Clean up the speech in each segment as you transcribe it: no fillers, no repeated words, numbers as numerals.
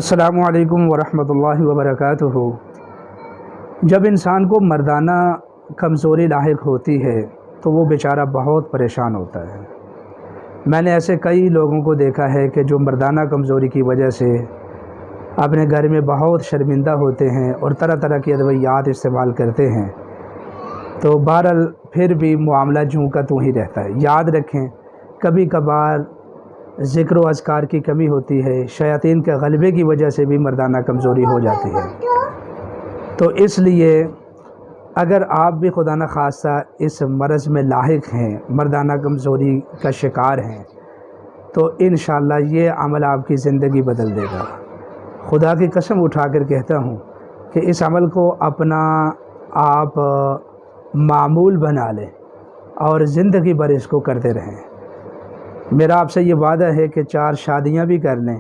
السلام علیکم ورحمۃ اللہ وبرکاتہ۔ جب انسان کو مردانہ کمزوری لاحق ہوتی ہے تو وہ بیچارہ بہت پریشان ہوتا ہے۔ میں نے ایسے کئی لوگوں کو دیکھا ہے کہ جو مردانہ کمزوری کی وجہ سے اپنے گھر میں بہت شرمندہ ہوتے ہیں اور طرح طرح کی ادویات استعمال کرتے ہیں، تو بہرحال پھر بھی معاملہ جوں کا توں ہی رہتا ہے۔ یاد رکھیں، کبھی کبھار ذکر و اذکار کی کمی ہوتی ہے، شیاطین کے غلبے کی وجہ سے بھی مردانہ کمزوری ہو جاتی ہے۔ تو اس لیے اگر آپ بھی خدا نخواستہ اس مرض میں لاحق ہیں، مردانہ کمزوری کا شکار ہیں، تو انشاءاللہ یہ عمل آپ کی زندگی بدل دے گا۔ خدا کی قسم اٹھا کر کہتا ہوں کہ اس عمل کو اپنا آپ معمول بنا لیں اور زندگی بھر اس کو کرتے رہیں۔ میرا آپ سے یہ وعدہ ہے کہ 4 شادیاں بھی کر لیں،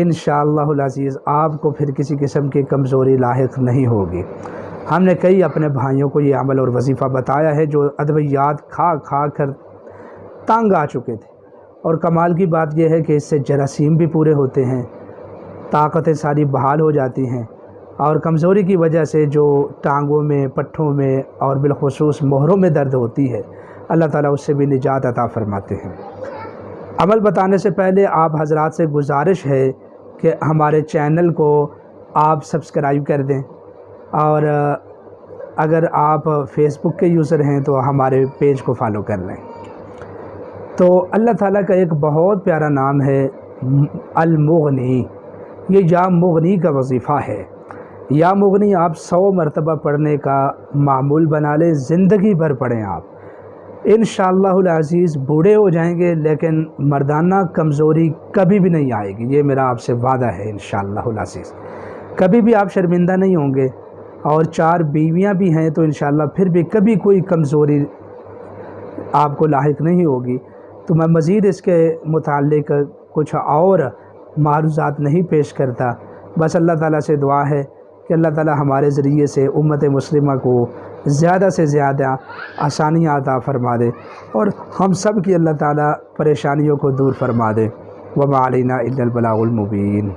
انشاءاللہ العزیز آپ کو پھر کسی قسم کی کمزوری لاحق نہیں ہوگی۔ ہم نے کئی اپنے بھائیوں کو یہ عمل اور وظیفہ بتایا ہے جو ادویات کھا کھا کر تنگ آ چکے تھے، اور کمال کی بات یہ ہے کہ اس سے جراثیم بھی پورے ہوتے ہیں، طاقتیں ساری بحال ہو جاتی ہیں، اور کمزوری کی وجہ سے جو ٹانگوں میں، پٹھوں میں اور بالخصوص مہروں میں درد ہوتی ہے، اللہ تعالیٰ اس سے بھی نجات عطا فرماتے ہیں۔ عمل بتانے سے پہلے آپ حضرات سے گزارش ہے کہ ہمارے چینل کو آپ سبسکرائب کر دیں، اور اگر آپ فیس بک کے یوزر ہیں تو ہمارے پیج کو فالو کر لیں۔ تو اللہ تعالیٰ کا ایک بہت پیارا نام ہے المغنی۔ یہ یا مغنی کا وظیفہ ہے۔ یا مغنی آپ 100 مرتبہ پڑھنے کا معمول بنا لیں، زندگی بھر پڑھیں آپ، انشاءاللہ العزیز بوڑھے ہو جائیں گے لیکن مردانہ کمزوری کبھی بھی نہیں آئے گی، یہ میرا آپ سے وعدہ ہے انشاءاللہ العزیز۔ کبھی بھی آپ شرمندہ نہیں ہوں گے، اور 4 بیویاں بھی ہیں تو انشاءاللہ پھر بھی کبھی کوئی کمزوری آپ کو لاحق نہیں ہوگی۔ تو میں مزید اس کے متعلق کچھ اور معروضات نہیں پیش کرتا، بس اللہ تعالیٰ سے دعا ہے کہ اللہ تعالیٰ ہمارے ذریعے سے امت مسلمہ کو زیادہ سے زیادہ آسانیاں عطا فرما دے، اور ہم سب کی اللہ تعالیٰ پریشانیوں کو دور فرما دے۔ وما علینا الا البلاغ المبین۔